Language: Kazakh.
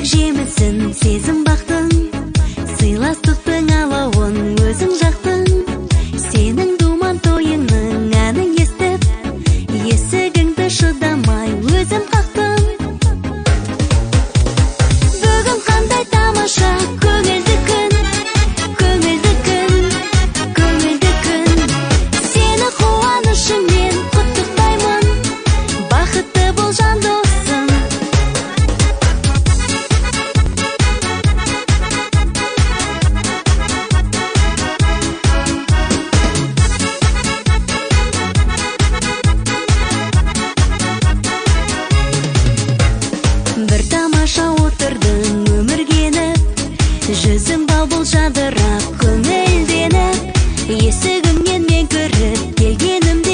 жемісін сезім бақтың, сыйластықтың алауын өзің жақтың. Сенің думан тойыңның әнін естіп, есігіңді шыдамай өзім қақтым. Бүгін қандай тамаша, көңілді күн, көңілді күн, көңілді күн. Сені қуанышыңмен құттықтаймын, бақытты бол жан досым. Бір тамаша отырдың өміргеніп, жүзің бал-бұл жадырап көңілденіп, есігіңнен мен кіріп келгенім